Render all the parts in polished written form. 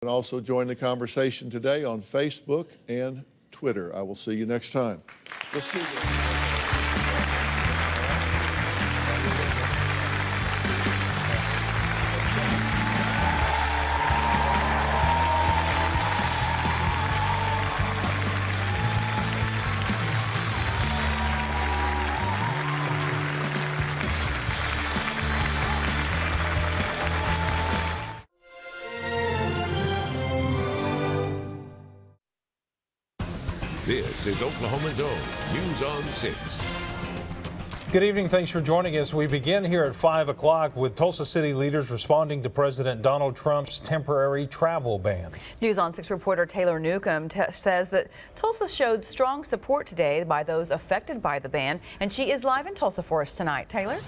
And also join the conversation today on Facebook and Twitter. I will see you next time. Let's do this. This is Oklahoma's own News on 6. Good evening. Thanks for joining us. We begin here at 5 o'clock with Tulsa City leaders responding to President Donald Trump's temporary travel ban. News on 6 reporter Taylor Newcomb says that Tulsa showed strong support today by those affected by the ban, and she is live in Tulsa for us tonight. Taylor?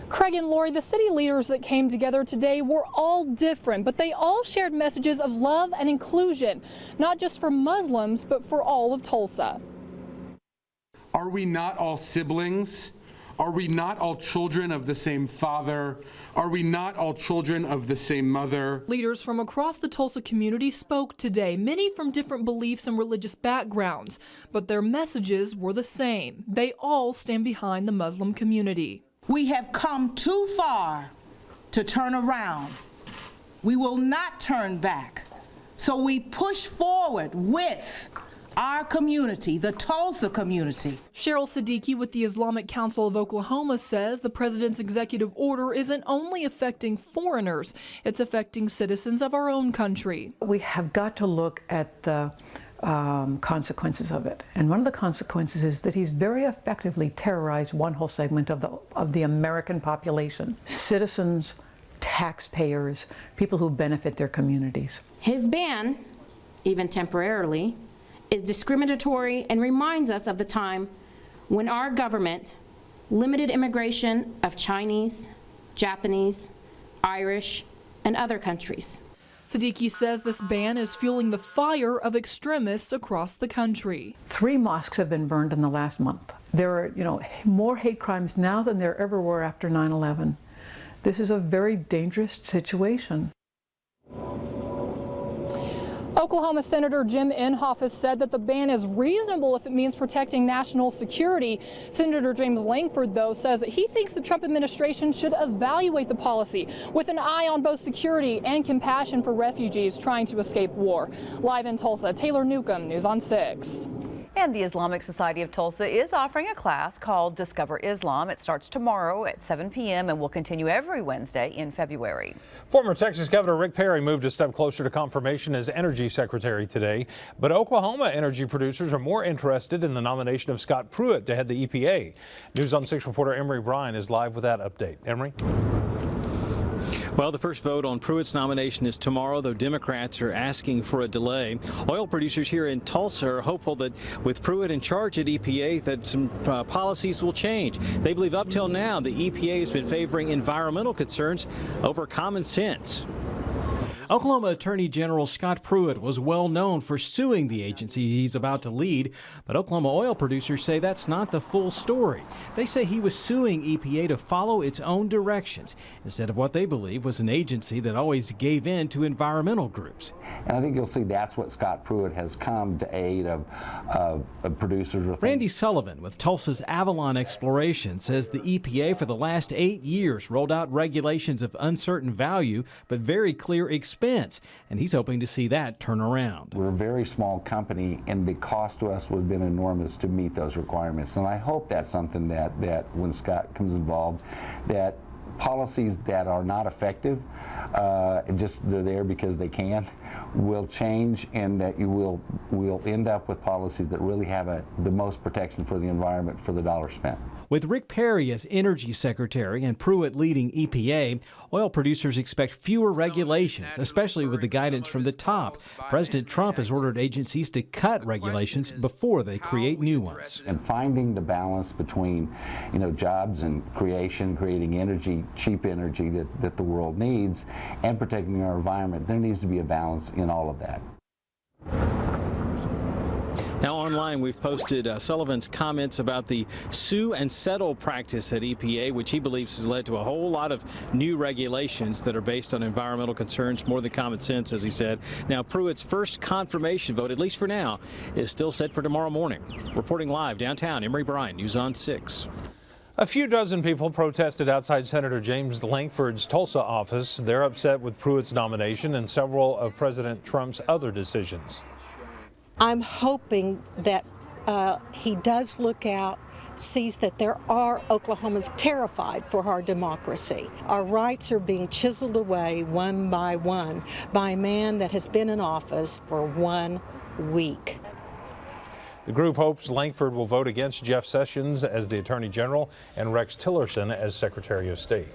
Craig and Lori, the city leaders that came together today were all different, but they all shared messages of love and inclusion, not just for Muslims, but for all of Tulsa. Are we not all siblings? Are we not all children of the same father? Are we not all children of the same mother? Leaders from across the Tulsa community spoke today, many from different beliefs and religious backgrounds, but their messages were the same. They all stand behind the Muslim community. We have come too far to turn around. We will not turn back. So we push forward with our community, the Tulsa community. Cheryl Siddiqui with the Islamic Council of Oklahoma says the president's executive order isn't only affecting foreigners, it's affecting citizens of our own country. We have got to look at the consequences of it. And one of the consequences is that he's very effectively terrorized one whole segment of the American population. Citizens, taxpayers, people who benefit their communities. His ban, even temporarily, is discriminatory and reminds us of the time when our government limited immigration of Chinese, Japanese, Irish, and other countries. Siddiqui says this ban is fueling the fire of extremists across the country. 3 mosques have been burned in the last month. There are, more hate crimes now than there ever were after 9/11. This is a very dangerous situation. Oklahoma Senator Jim Inhofe has said that the ban is reasonable if it means protecting national security. Senator James Langford, though, says that he thinks the Trump administration should evaluate the policy with an eye on both security and compassion for refugees trying to escape war. Live in Tulsa, Taylor Newcomb, News on 6. And the Islamic Society of Tulsa is offering a class called Discover Islam. It starts tomorrow at 7 p.m. and will continue every Wednesday in February. Former Texas Governor Rick Perry moved a step closer to confirmation as Energy Secretary today. But Oklahoma energy producers are more interested in the nomination of Scott Pruitt to head the EPA. News on 6 reporter Emery Bryan is live with that update. Emery? Well, the first vote on Pruitt's nomination is tomorrow, though Democrats are asking for a delay. Oil producers here in Tulsa are hopeful that with Pruitt in charge at EPA that some policies will change. They believe up till now the EPA has been favoring environmental concerns over common sense. Oklahoma Attorney General Scott Pruitt was well known for suing the agency he's about to lead, but Oklahoma oil producers say that's not the full story. They say he was suing EPA to follow its own directions instead of what they believe was an agency that always gave in to environmental groups. And I think you'll see that's what Scott Pruitt has come to aid of producers. Randy Sullivan with Tulsa's Avalon Exploration says the EPA for the last 8 years rolled out regulations of uncertain value but very clear expense, and he's hoping to see that turn around. We're a very small company, and the cost to us would have been enormous to meet those requirements. And I hope that's something that when Scott comes involved, that policies that are not effective, and just they're there because they can, will change, and that we'll end up with policies that really have the most protection for the environment for the dollar spent. With Rick Perry as Energy Secretary and Pruitt leading EPA, oil producers expect fewer regulations, especially with the guidance from the top. President Trump has ordered agencies to cut regulations before they create new ones. And finding the balance between, jobs and creating energy, cheap energy that the world needs, and protecting our environment, there needs to be a balance in all of that. Now, online, we've posted Sullivan's comments about the sue and settle practice at EPA, which he believes has led to a whole lot of new regulations that are based on environmental concerns, more than common sense, as he said. Now, Pruitt's first confirmation vote, at least for now, is still set for tomorrow morning. Reporting live downtown, Emery Bryan, News on 6. A few dozen people protested outside Senator James Lankford's Tulsa office. They're upset with Pruitt's nomination and several of President Trump's other decisions. I'm hoping that he does look out, sees that there are Oklahomans terrified for our democracy. Our rights are being chiseled away one by a man that has been in office for 1 week. The group hopes Lankford will vote against Jeff Sessions as the Attorney General and Rex Tillerson as Secretary of State.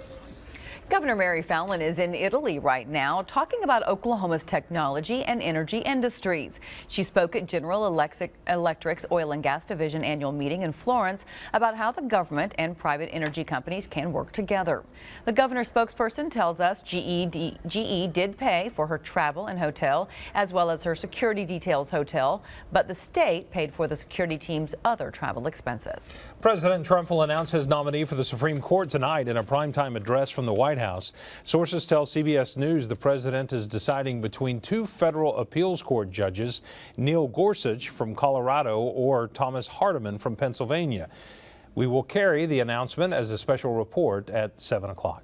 Governor Mary Fallin is in Italy right now talking about Oklahoma's technology and energy industries. She spoke at General Electric's Oil and Gas Division annual meeting in Florence about how the government and private energy companies can work together. The governor's spokesperson tells us GE did pay for her travel and hotel as well as her security details hotel, but the state paid for the security team's other travel expenses. President Trump will announce his nominee for the Supreme Court tonight in a primetime address from the White House. Sources tell CBS News the president is deciding between two federal appeals court judges, Neil Gorsuch from Colorado or Thomas Hardiman from Pennsylvania. We will carry the announcement as a special report at 7 o'clock.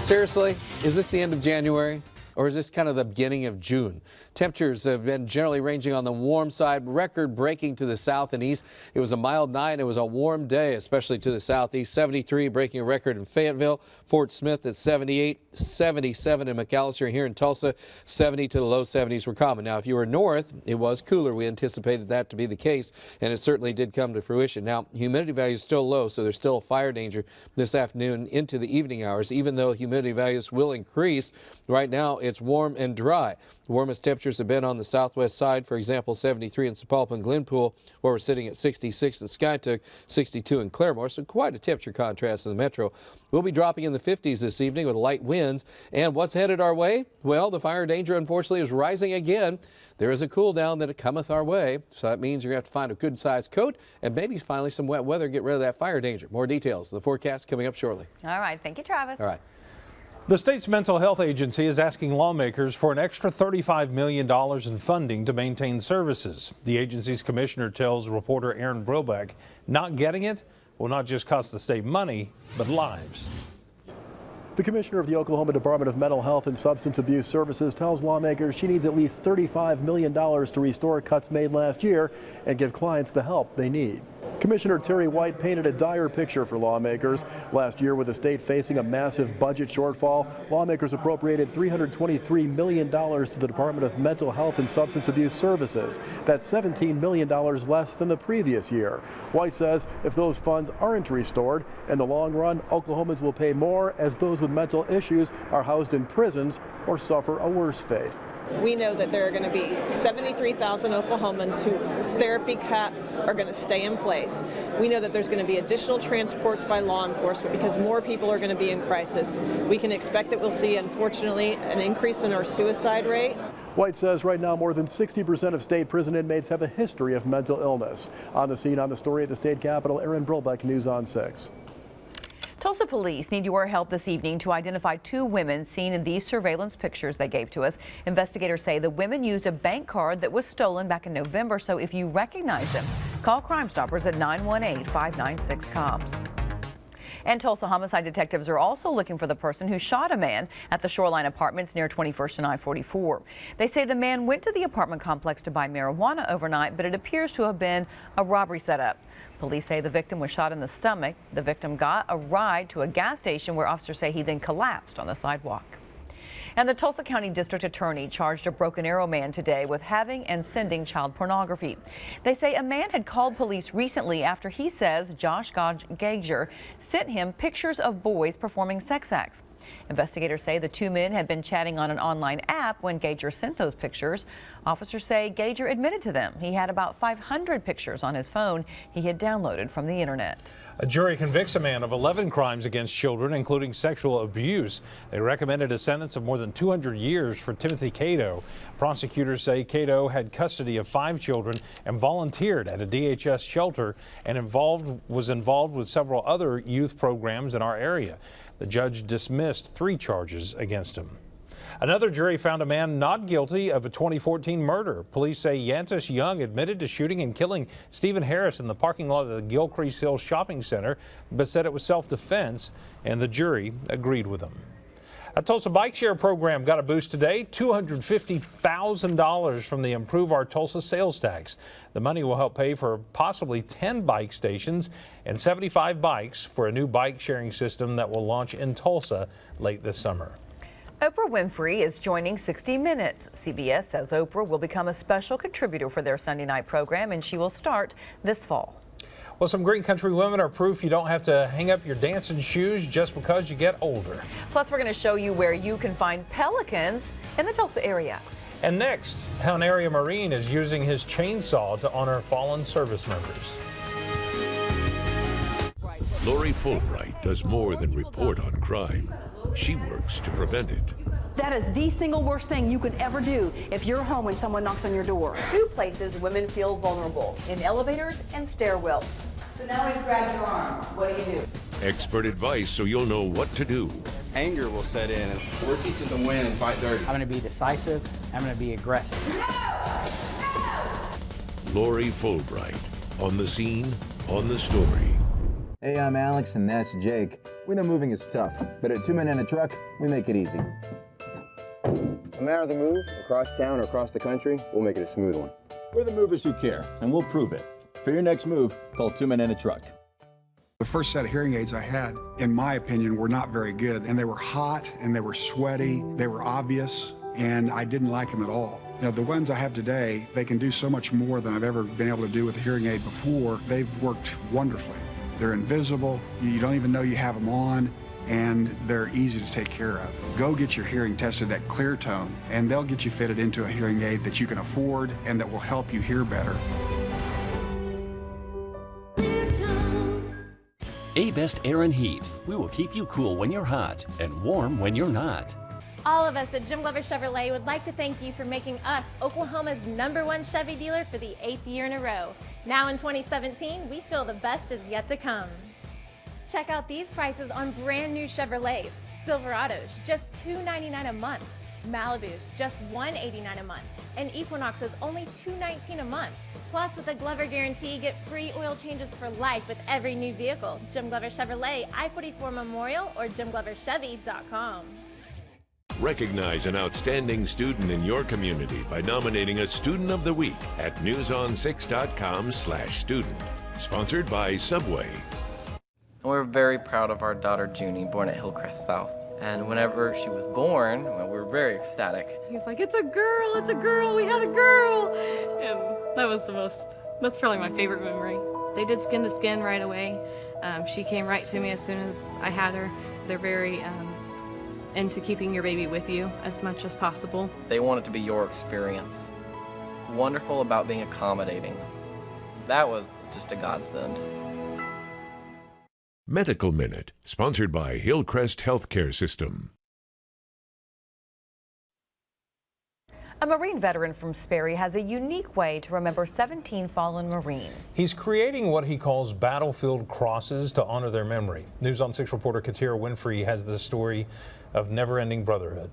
Seriously, is this the end of January? Or is this kind of the beginning of June? Temperatures have been generally ranging on the warm side, record-breaking to the south and east. It was a mild night and it was a warm day, especially to the southeast. 73 breaking a record in Fayetteville, Fort Smith at 78, 77 in McAllister, and here in Tulsa, 70 to the low 70s were common. Now, if you were north, it was cooler. We anticipated that to be the case, and it certainly did come to fruition. Now, humidity value is still low, so there's still a fire danger this afternoon into the evening hours, even though humidity values will increase. Right now, it's warm and dry. The warmest temperatures have been on the southwest side, for example, 73 in Sapulpa and Glenpool, where we're sitting at 66 in Skytook, 62 in Claremore, so quite a temperature contrast in the metro. We'll be dropping in the 50s this evening with light winds. And what's headed our way? Well, the fire danger, unfortunately, is rising again. There is a cool down that cometh our way, so that means you're going to have to find a good-sized coat and maybe finally some wet weather to get rid of that fire danger. More details. The forecast coming up shortly. All right. Thank you, Travis. All right. The state's mental health agency is asking lawmakers for an extra $35 million in funding to maintain services. The agency's commissioner tells reporter Aaron Brilbeck not getting it will not just cost the state money, but lives. The commissioner of the Oklahoma Department of Mental Health and Substance Abuse Services tells lawmakers she needs at least $35 million to restore cuts made last year and give clients the help they need. Commissioner Terry White painted a dire picture for lawmakers. Last year, with the state facing a massive budget shortfall, lawmakers appropriated $323 million to the Department of Mental Health and Substance Abuse Services. That's $17 million less than the previous year. White says if those funds aren't restored, in the long run, Oklahomans will pay more as those with mental issues are housed in prisons or suffer a worse fate. We know that there are going to be 73,000 Oklahomans whose therapy caps are going to stay in place. We know that there's going to be additional transports by law enforcement because more people are going to be in crisis. We can expect that we'll see, unfortunately, an increase in our suicide rate. White says right now more than 60% of state prison inmates have a history of mental illness. On the scene on the story at the state capitol, Aaron Brilbeck, News on 6. Tulsa police need your help this evening to identify two women seen in these surveillance pictures they gave to us. Investigators say the women used a bank card that was stolen back in November, so if you recognize them, call Crime Stoppers at 918-596-COPS. And Tulsa homicide detectives are also looking for the person who shot a man at the Shoreline Apartments near 21st and I-44. They say the man went to the apartment complex to buy marijuana overnight, but it appears to have been a robbery setup. Police say the victim was shot in the stomach. The victim got a ride to a gas station where officers say he then collapsed on the sidewalk. And the Tulsa County District Attorney charged a Broken Arrow man today with having and sending child pornography. They say a man had called police recently after he says Josh Gauger sent him pictures of boys performing sex acts. Investigators say the two men had been chatting on an online app when Gager sent those pictures. Officers say Gager admitted to them. He had about 500 pictures on his phone he had downloaded from the internet. A jury convicts a man of 11 crimes against children, including sexual abuse. They recommended a sentence of more than 200 years for Timothy Cato. Prosecutors say Cato had custody of 5 children and volunteered at a DHS shelter and was involved with several other youth programs in our area. The judge dismissed 3 charges against him. Another jury found a man not guilty of a 2014 murder. Police say Yantis Young admitted to shooting and killing Stephen Harris in the parking lot of the Gilcrease Hills Shopping Center, but said it was self-defense, and the jury agreed with him. A Tulsa bike share program got a boost today, $250,000 from the Improve Our Tulsa sales tax. The money will help pay for possibly 10 bike stations and 75 bikes for a new bike sharing system that will launch in Tulsa late this summer. Oprah Winfrey is joining 60 Minutes. CBS says Oprah will become a special contributor for their Sunday night program, and she will start this fall. Well, some green country women are proof you don't have to hang up your dancing shoes just because you get older. Plus, we're going to show you where you can find pelicans in the Tulsa area. And next, how an area Marine is using his chainsaw to honor fallen service members. Lori Fulbright does more than report on crime. She works to prevent it. That is the single worst thing you could ever do if you're home when someone knocks on your door. 2 places women feel vulnerable, in elevators and stairwells. So now he's grabbed your arm. What do you do? Expert advice so you'll know what to do. Anger will set in, and we're teaching to win and fight dirty. I'm going to be decisive. I'm going to be aggressive. Lori Fulbright, on the scene, on the story. Hey, I'm Alex, and that's Jake. We know moving is tough, but at 2 Men and a Truck, we make it easy. No matter the move, across town or across the country, we'll make it a smooth one. We're the movers who care, and we'll prove it. For your next move, call 2 Men and a Truck. The first set of hearing aids I had, in my opinion, were not very good, and they were hot, and they were sweaty, they were obvious, and I didn't like them at all. You know, the ones I have today, they can do so much more than I've ever been able to do with a hearing aid before. They've worked wonderfully. They're invisible, you don't even know you have them on, and they're easy to take care of. Go get your hearing tested at Clear Tone, and they'll get you fitted into a hearing aid that you can afford and that will help you hear better. A-Best Air and Heat. We will keep you cool when you're hot and warm when you're not. All of us at Jim Glover Chevrolet would like to thank you for making us Oklahoma's #1 Chevy dealer for the 8th year in a row. Now in 2017, we feel the best is yet to come. Check out these prices on brand new Chevrolets. Silverados, just $299 a month. Malibus, just $189 a month. And Equinoxes, only $219 a month. Plus, with a Glover guarantee, get free oil changes for life with every new vehicle. Jim Glover Chevrolet, I-44 Memorial, or JimGloverChevy.com. Recognize an outstanding student in your community by nominating a Student of the Week at newson6.com/student. Sponsored by Subway. We're very proud of our daughter Junie, born at Hillcrest South. And whenever she was born, well, we were very ecstatic. He was like, it's a girl, we had a girl. And that's probably my favorite memory. They did skin to skin right away. She came right to me as soon as I had her. They're very into keeping your baby with you as much as possible. They want it to be your experience. Wonderful about being accommodating. That was just a godsend. Medical Minute, sponsored by Hillcrest Healthcare System. A Marine veteran from Sperry has a unique way to remember 17 fallen Marines. He's creating what he calls battlefield crosses to honor their memory. News on 6 reporter Katira Winfrey has the story of never-ending brotherhood.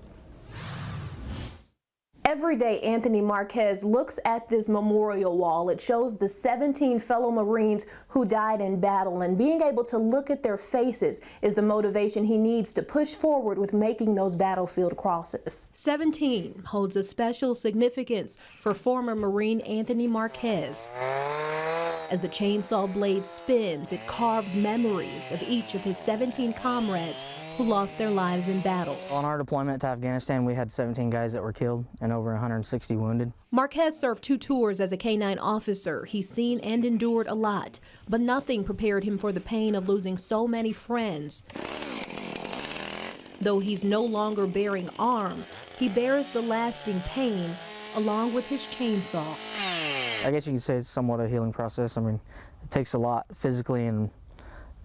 Every day, Anthony Marquez looks at this memorial wall. It shows the 17 fellow Marines who died in battle, and being able to look at their faces is the motivation he needs to push forward with making those battlefield crosses. 17 holds a special significance for former Marine Anthony Marquez. As the chainsaw blade spins, it carves memories of each of his 17 comrades who lost their lives in battle. On our deployment to Afghanistan, we had 17 guys that were killed and over 160 wounded. Marquez served 2 tours as a K-9 officer. He's seen and endured a lot, but nothing prepared him for the pain of losing so many friends. Though he's no longer bearing arms, he bears the lasting pain along with his chainsaw. I guess you could say it's somewhat a healing process. I mean, it takes a lot physically and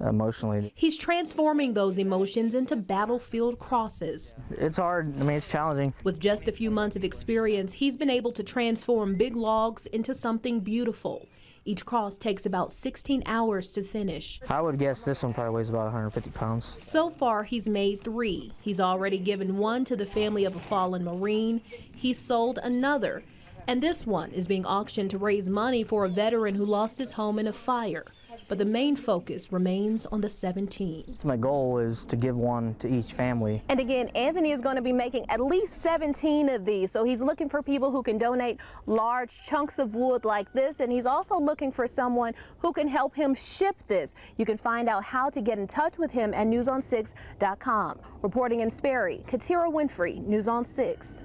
emotionally. He's transforming those emotions into battlefield crosses. It's hard. I mean, it's challenging. With just a few months of experience, he's been able to transform big logs into something beautiful. Each cross takes about 16 hours to finish. I would guess this one probably weighs about 150 pounds. So far, he's made 3. He's already given one to the family of a fallen Marine. He's sold another. And this one is being auctioned to raise money for a veteran who lost his home in a fire. But the main focus remains on the 17. My goal is to give one to each family. And again, Anthony is going to be making at least 17 of these. So he's looking for people who can donate large chunks of wood like this. And he's also looking for someone who can help him ship this. You can find out how to get in touch with him at newson6.com. Reporting in Sperry, Katira Winfrey, News on 6.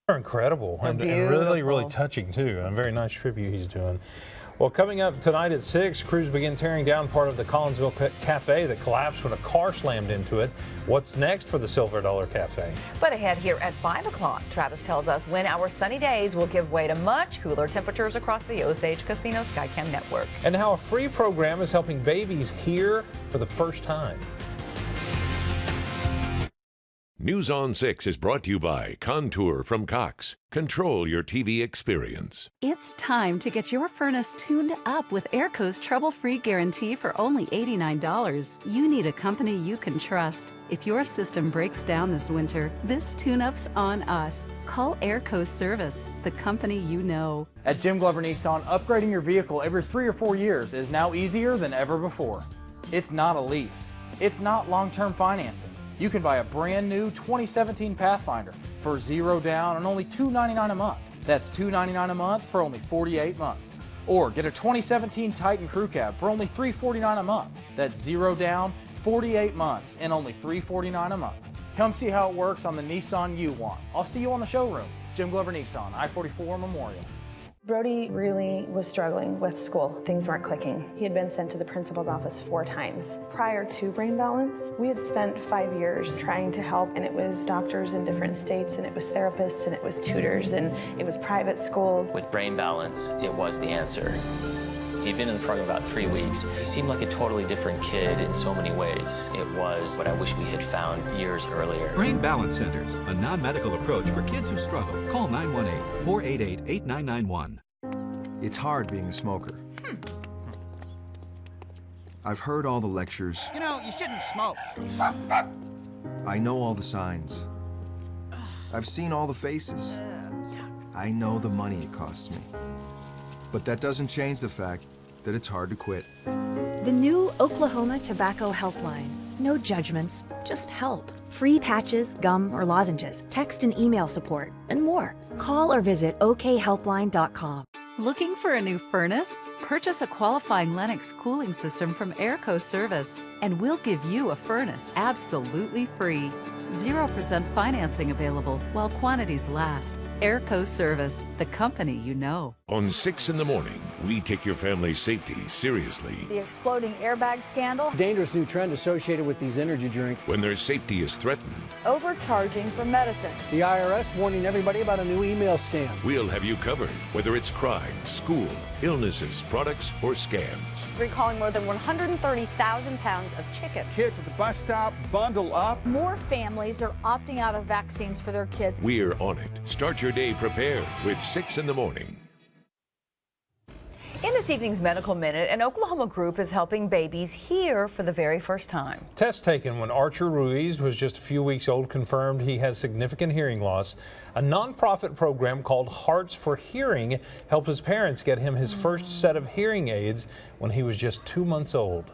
They're incredible and really touching too. A very nice tribute he's doing. Well, coming up tonight at 6, crews begin tearing down part of the Collinsville Cafe that collapsed when a car slammed into it. What's next for the Silver Dollar Cafe? But ahead here at 5 o'clock, Travis tells us when our sunny days will give way to much cooler temperatures across the Osage Casino Skycam network. And how a free program is helping babies hear for the first time. News on 6 is brought to you by Contour from Cox. Control your TV experience. It's time to get your furnace tuned up with Airco's trouble-free guarantee for only $89. You need a company you can trust. If your system breaks down this winter, this tune-up's on us. Call Airco Service, the company you know. At Jim Glover Nissan, upgrading your vehicle every 3 or 4 years is now easier than ever before. It's not a lease. It's not long-term financing. You can buy a brand new 2017 Pathfinder for $0 down and only $299 a month. That's $299 a month for only 48 months. Or get a 2017 Titan Crew Cab for only $349 a month. That's $0 down, 48 months, and only $349 a month. Come see how it works on the Nissan you want. I'll see you on the showroom. Jim Glover Nissan, I-44 Memorial. Brody really was struggling with school. Things weren't clicking. He had been sent to the principal's office 4 times. Prior to Brain Balance, we had spent 5 years trying to help, and it was doctors in different states, and it was therapists, and it was tutors, and it was private schools. With Brain Balance, it was the answer. He'd been in the program about 3 weeks. He seemed like a totally different kid in so many ways. It was what I wish we had found years earlier. Brain Balance Centers, a non-medical approach for kids who struggle. Call 918-488-8991. It's hard being a smoker. I've heard all the lectures. You know, you shouldn't smoke. I know all the signs. I've seen all the faces. I know the money it costs me. But that doesn't change the fact that it's hard to quit. The new Oklahoma Tobacco Helpline. No judgments, just help. Free patches, gum, or lozenges, text and email support, and more. Call or visit okhelpline.com. Looking for a new furnace? Purchase a qualifying Lennox cooling system from Airco Service, and we'll give you a furnace absolutely free. 0% financing available while quantities last. Airco Service, the company you know. On 6 in the morning, we take your family's safety seriously. The exploding airbag scandal. Dangerous new trend associated with these energy drinks. When their safety is threatened, Overcharging for medicines. The IRS warning everybody about a new email scam. we'll have you covered, whether it's crime, school, illnesses, products, or scams. Recalling more than 130,000 pounds of chicken. Kids at the bus stop, bundle up. More families are opting out of vaccines for their kids. We're on it. Start your day prepared with 6 in the morning. In this evening's Medical Minute, an Oklahoma group is helping babies hear for the very first time. Tests taken when Archer Ruiz was just a few weeks old confirmed he has significant hearing loss. A nonprofit program called Hearts for Hearing helped his parents get him his first set of hearing aids when he was just 2 months old.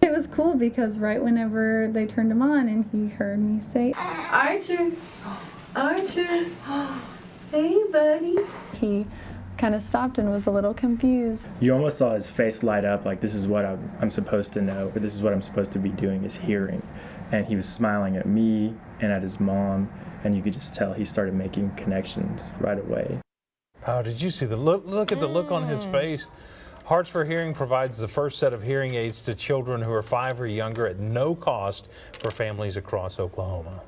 It was cool because right whenever they turned him on and he heard me say, Archer, Archer, hey buddy. He kind of stopped and was a little confused. You almost saw his face light up like this is what I'm supposed to know, or this is what I'm supposed to be doing is hearing. And he was smiling at me and at his mom, and you could just tell he started making connections right away. Oh, did you see the look? Look at the look on his face. Hearts for Hearing provides the first set of hearing aids to children who are 5 or younger at no cost for families across Oklahoma.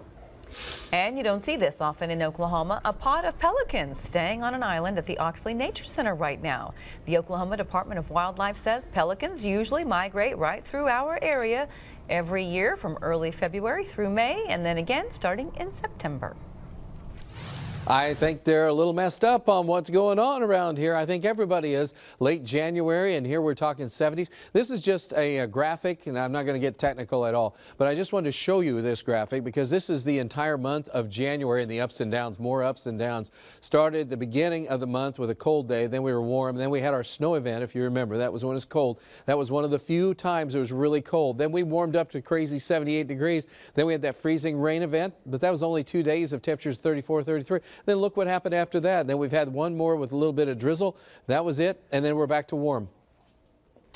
And you don't see this often in Oklahoma, a pod of pelicans staying on an island at the Oxley Nature Center right now. The Oklahoma Department of Wildlife says pelicans usually migrate right through our area every year from early February through May, and then again starting in September. I think they're a little messed up on what's going on around here. I think everybody is. Late January, and here we're talking 70s. This is just a graphic, and I'm not going to get technical at all, but I just wanted to show you this graphic because this is the entire month of January and the ups and downs, more ups and downs. Started the beginning of the month with a cold day, then we were warm, then we had our snow event, if you remember. That was when it was cold. That was one of the few times it was really cold. Then we warmed up to crazy 78 degrees. Then we had that freezing rain event, but that was only 2 days of temperatures 34, 33. Then look what happened after that. Then we've had one more with a little bit of drizzle. That was it. And then we're back to warm.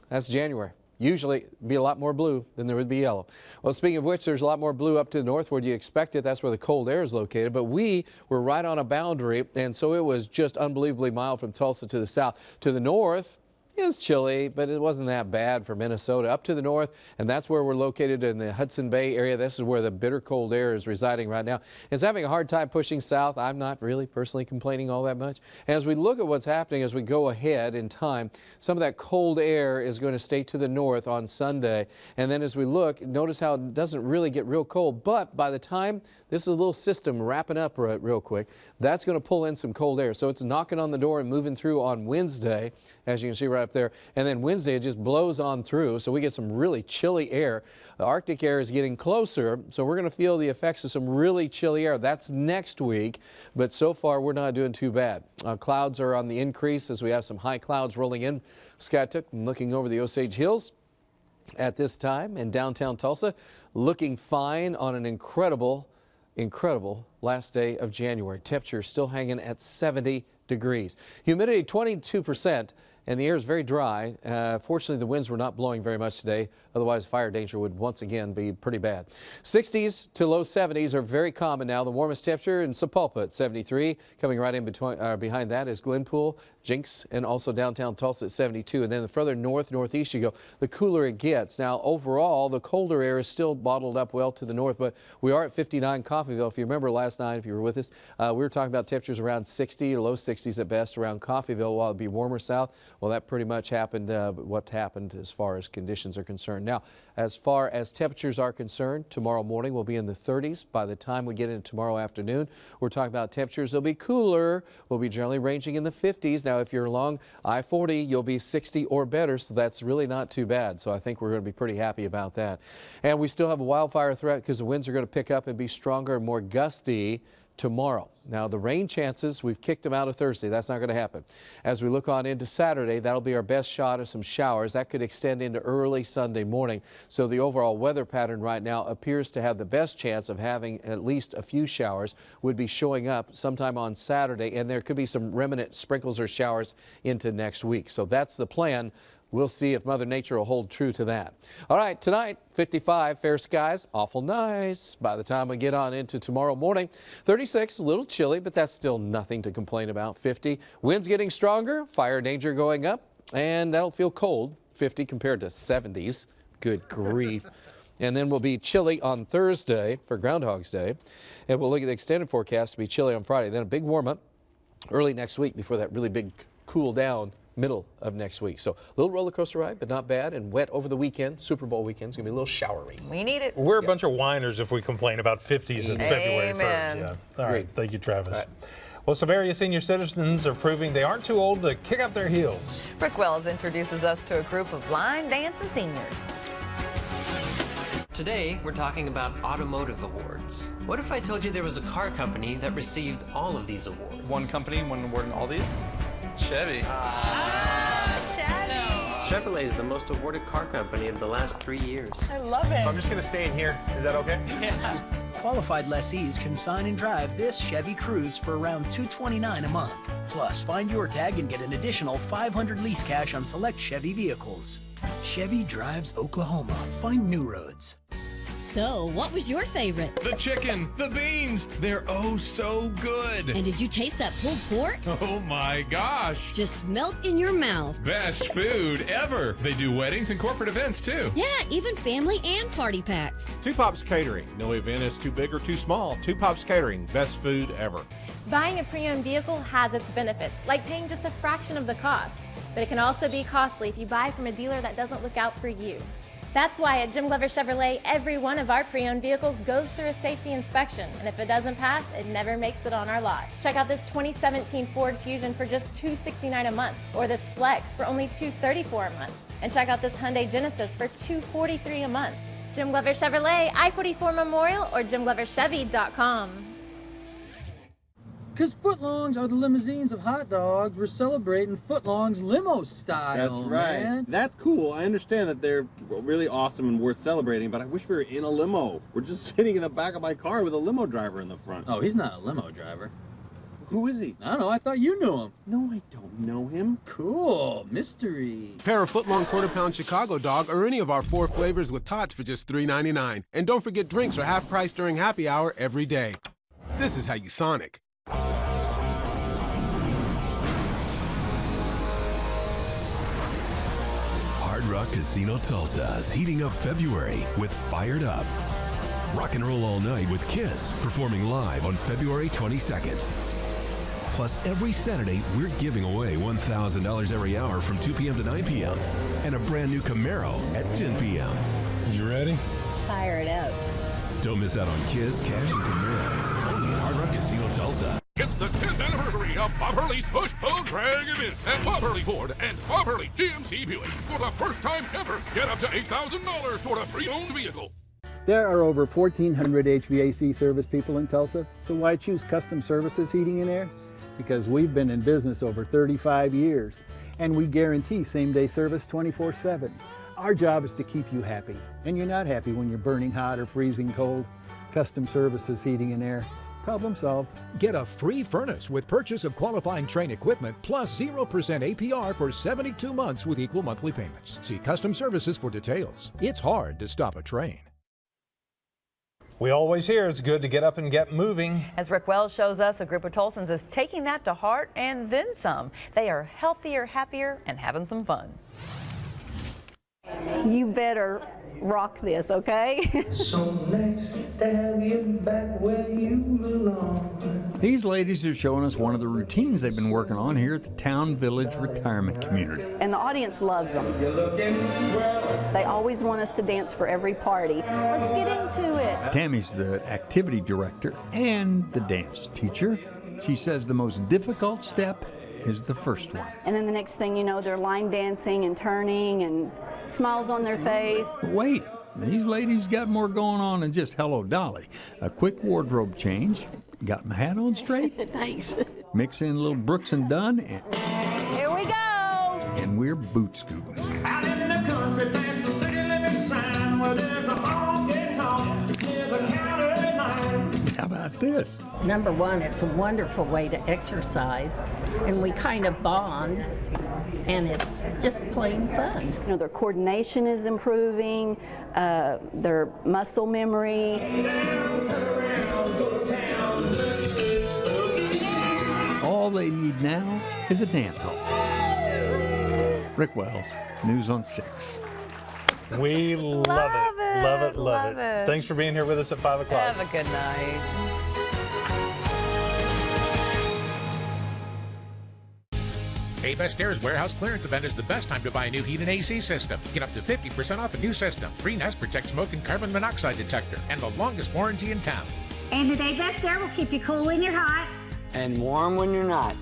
That's January. Usually it'd be a lot more blue than there would be yellow. Well, speaking of which, there's a lot more blue up to the north where you expect it. That's where the cold air is located. But we were right on a boundary, and so it was just unbelievably mild from Tulsa to the south. To the north, it was chilly, but it wasn't that bad for Minnesota. Up to the north, and that's where we're located in the Hudson Bay area. This is where the bitter cold air is residing right now. It's having a hard time pushing south. I'm not really personally complaining all that much. As we look at what's happening as we go ahead in time, some of that cold air is going to stay to the north on Sunday. And then as we look, notice how it doesn't really get real cold. But by the time this is a little system wrapping up real quick, that's going to pull in some cold air. So it's knocking on the door and moving through on Wednesday, as you can see right up there. And then Wednesday it just blows on through, so we get some really chilly air. The Arctic air is getting closer, so we're going to feel the effects of some really chilly air. That's next week, but so far we're not doing too bad. Clouds are on the increase as we have some high clouds rolling in. Skiatook, looking over the Osage Hills at this time in downtown Tulsa, looking fine on an incredible last day of January. Temperature still hanging at 70 degrees. Humidity 22%. And the air is very dry. Fortunately, the winds were not blowing very much today. Otherwise, fire danger would once again be pretty bad. 60s to low 70s are very common now. The warmest temperature in Sapulpa at 73. Coming right in between, behind that is Glenpool, Jinx, and also downtown Tulsa at 72. And then the further north, northeast you go, the cooler it gets. Now, overall, the colder air is still bottled up well to the north, but we are at 59 Coffeyville. If you remember last night, if you were with us, we were talking about temperatures around 60 or low 60s at best around Coffeyville, while it'd be warmer south. Well, that pretty much happened, what happened as far as conditions are concerned. Now, as far as temperatures are concerned, tomorrow morning will be in the 30s. By the time we get into tomorrow afternoon, we're talking about temperatures will be cooler. We'll be generally ranging in the 50s. Now, if you're along I-40, you'll be 60 or better, so that's really not too bad. So I think we're going to be pretty happy about that. And we still have a wildfire threat because the winds are going to pick up and be stronger and more gusty tomorrow. Now, the rain chances, we've kicked them out of Thursday. That's not going to happen. As we look on into Saturday, that'll be our best shot of some showers. That could extend into early Sunday morning. So the overall weather pattern right now appears to have the best chance of having at least a few showers would be showing up sometime on Saturday. And there could be some remnant sprinkles or showers into next week. So that's the plan. We'll see if Mother Nature will hold true to that. All right, tonight, 55, fair skies, awful nice. By the time we get on into tomorrow morning, 36, a little chilly, but that's still nothing to complain about. 50, winds getting stronger, fire danger going up, and that'll feel cold, 50 compared to 70s. Good grief. And then we'll be chilly on Thursday for Groundhog's Day. And we'll look at the extended forecast to be chilly on Friday. Then a big warm up early next week before that really big cool down middle of next week. So a little roller coaster ride, but not bad, and wet over the weekend. Super Bowl weekend's gonna be a little showery. We need it. We're a bunch of whiners if we complain about 50s in February 1st. Yeah. All right. Thank you, Travis. Right. Well, some area senior citizens are proving they aren't too old to kick up their heels. Rick Wells introduces us to a group of line dancing seniors. Today, we're talking about automotive awards. What if I told you there was a car company that received all of these awards? One company, one award in all these? Chevy. Chevrolet is the most awarded car company of the last 3 years. I love it. I'm just going to stay in here. Is that okay? Yeah. Qualified lessees can sign and drive this Chevy Cruze for around $229 a month. Plus, find your tag and get an additional $500 lease cash on select Chevy vehicles. Chevy drives Oklahoma. Find new roads. So, what was your favorite? The chicken, the beans, they're oh so good. And did you taste that pulled pork? Oh my gosh. Just melt in your mouth. Best food ever. They do weddings and corporate events too. Yeah, even family and party packs. Two Pops Catering. No event is too big or too small. Two Pops Catering. Best food ever. Buying a pre-owned vehicle has its benefits, like paying just a fraction of the cost. But it can also be costly if you buy from a dealer that doesn't look out for you. That's why at Jim Glover Chevrolet, every one of our pre-owned vehicles goes through a safety inspection, and if it doesn't pass, it never makes it on our lot. Check out this 2017 Ford Fusion for just $269 a month, or this Flex for only $234 a month. And check out this Hyundai Genesis for $243 a month. Jim Glover Chevrolet, I-44 Memorial, or JimGloverChevy.com. Because footlongs are the limousines of hot dogs, we're celebrating footlongs limo style. That's right. Man. That's cool. I understand that they're really awesome and worth celebrating, but I wish we were in a limo. We're just sitting in the back of my car with a limo driver in the front. Oh, he's not a limo driver. Who is he? I don't know. I thought you knew him. No, I don't know him. Cool. Mystery. Pair of footlong quarter-pound Chicago dog or any of our 4 flavors with tots for just $3.99. And don't forget drinks are half price during happy hour every day. This is how you Sonic. Hard Rock Casino Tulsa is heating up February with Fired Up. Rock and roll all night with Kiss performing live on February 22nd. Plus, every Saturday, we're giving away $1,000 every hour from 2 p.m. to 9 p.m. and a brand new Camaro at 10 p.m. You ready? Fired up. Don't miss out on Kiss, Cash, and Camaros. Only at Hard Rock Casino Tulsa. It's the 10th anniversary of Bob Hurley's Push Pull Drag event at Bob Hurley Ford and Bob Hurley GMC Buick. For the first time ever, get up to $8,000 toward a pre-owned vehicle. There are over 1,400 HVAC service people in Tulsa, so why choose Custom Services Heating and Air? Because we've been in business over 35 years, and we guarantee same-day service 24/7. Our job is to keep you happy, and you're not happy when you're burning hot or freezing cold. Custom Services Heating and Air. Problem solved. Get a free furnace with purchase of qualifying Train equipment plus 0% APR for 72 months with equal monthly payments. See Custom Services for details. It's hard to stop a train. We always hear it's good to get up and get moving. As Rick Wells shows us, a group of Tulsans is taking that to heart and then some. They are healthier, happier, and having some fun. You better rock this, okay? So nice to have you back where you belong. These ladies are showing us one of the routines they've been working on here at the Town Village Retirement Community. And the audience loves them. They always want us to dance for every party. Let's get into it. Tammy's the activity director and the dance teacher. She says the most difficult step is the first one. And then the next thing you know, they're line dancing and turning and smiles on their face. But wait, these ladies got more going on than just hello Dolly. A quick wardrobe change. Got my hat on straight? Thanks. Mix in a little Brooks and Dunn, and here we go. And we're boot scooting. Out in the country, there's a city limit sign where there's a honky-tonk near the county line. How about this? Number one, it's a wonderful way to exercise, and we kind of bond, and it's just plain fun. You know, their coordination is improving, their muscle memory. All they need now is a dance hall. Rick Wells, News on 6. We love it. Love it. Thanks for being here with us at 5 o'clock. Have a good night. A Best Air's warehouse clearance event is the best time to buy a new heat and AC system. Get up to 50% off a new system. Free Nest Protect smoke and carbon monoxide detector, and the longest warranty in town. And today Best Air will keep you cool when you're hot. And warm when you're not.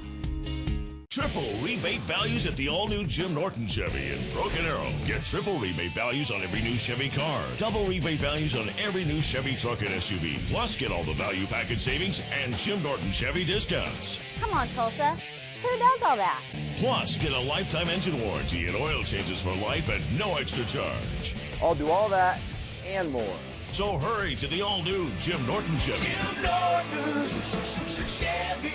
Triple rebate values at the all-new Jim Norton Chevy in Broken Arrow. Get triple rebate values on every new Chevy car. Double rebate values on every new Chevy truck and SUV. Plus, get all the value package savings and Jim Norton Chevy discounts. Come on, Tulsa. Who does all that? Plus, get a lifetime engine warranty and oil changes for life at no extra charge. I'll do all that and more. So hurry to the all-new Jim Norton Chevy. Jim Norton Chevy.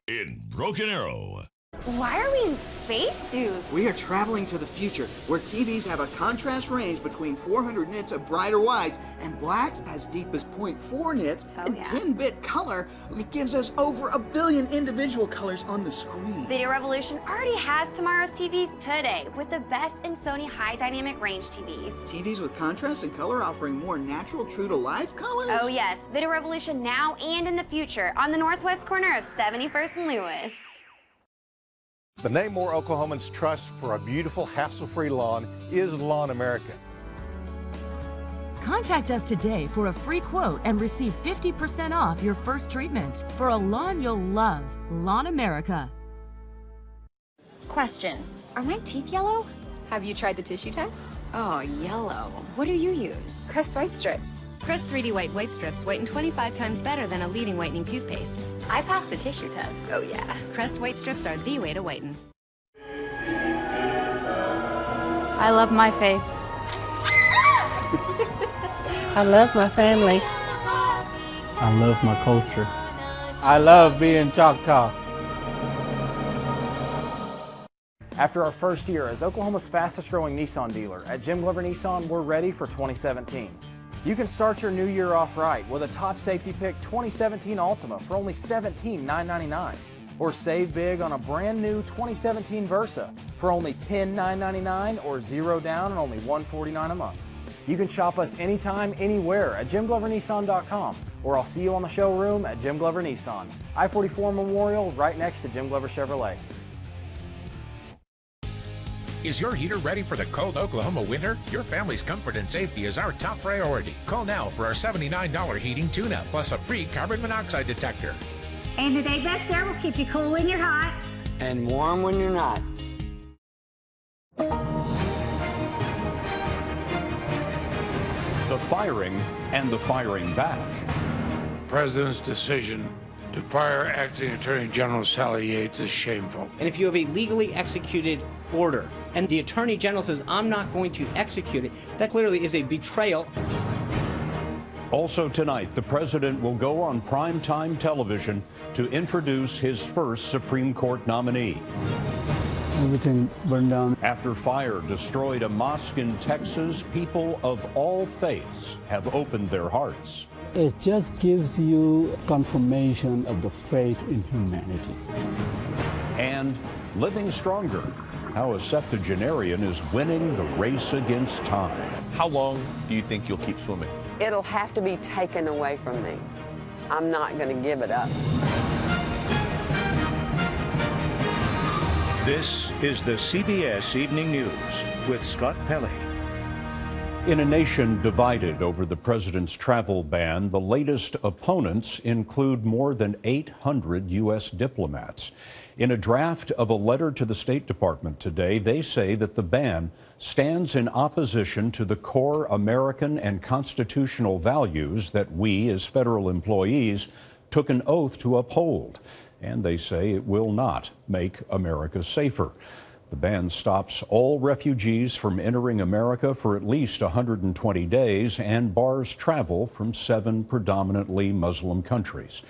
In Broken Arrow. Why are we in spacesuits? We are traveling to the future, where TVs have a contrast range between 400 nits of brighter whites and blacks as deep as 0.4 nits, and 10-bit color. It gives us over 1 billion individual colors on the screen. Video Revolution already has tomorrow's TVs today with the best in Sony high dynamic range TVs. TVs with contrast and color offering more natural, true-to-life colors? Oh yes, Video Revolution now and in the future on the northwest corner of 71st and Lewis. The name more Oklahomans trust for a beautiful, hassle-free lawn is Lawn America. Contact us today for a free quote and receive 50% off your first treatment for a lawn you'll love. Lawn America. Question, are my teeth yellow? Have you tried the tissue test? Oh, yellow. What do you use? Crest White Strips. Crest 3D White Strips whiten 25 times better than a leading whitening toothpaste. I passed the tissue test. Oh yeah. Crest White Strips are the way to whiten. I love my faith. I love my family. I love my culture. I love being Choctaw. After our first year as Oklahoma's fastest growing Nissan dealer, at Jim Glover Nissan, we're ready for 2017. You can start your new year off right with a top safety pick 2017 Altima for only $17,999. Or save big on a brand new 2017 Versa for only $10,999 or 0 down and only $149 a month. You can shop us anytime, anywhere at JimGloverNissan.com, or I'll see you on the showroom at Jim Glover Nissan, I-44 Memorial, right next to Jim Glover Chevrolet. Is your heater ready for the cold Oklahoma winter? Your family's comfort and safety is our top priority. Call now for our $79 heating tune-up plus a free carbon monoxide detector. And today Best Air will keep you cool when you're hot. And warm when you're not. The firing and the firing back. President's decision to fire Acting Attorney General Sally Yates is shameful. And if you have a legally executed order and the Attorney General says, I'm not going to execute it, that clearly is a betrayal. Also tonight, the president will go on primetime television to introduce his first Supreme Court nominee. Everything burned down. After fire destroyed a mosque in Texas, people of all faiths have opened their hearts. It just gives you confirmation of the faith in humanity. And living stronger, how a septuagenarian is winning the race against time. How long do you think you'll keep swimming? It'll have to be taken away from me. I'm not going to give it up. This is the CBS Evening News with Scott Pelley. In a nation divided over the president's travel ban, the latest opponents include more than 800 U.S. diplomats. In a draft of a letter to the State Department today, they say that the ban stands in opposition to the core American and constitutional values that we, as federal employees, took an oath to uphold. And they say it will not make America safer. The ban stops all refugees from entering America for at least 120 days and bars travel from 7 predominantly Muslim countries.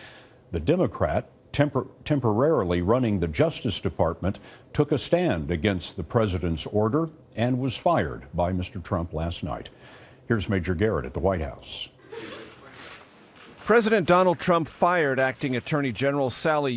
The Democrat temporarily running the Justice Department took a stand against the president's order and was fired by Mr. Trump last night. Here's Major Garrett at the White House. President Donald Trump fired Acting Attorney General Sally Yates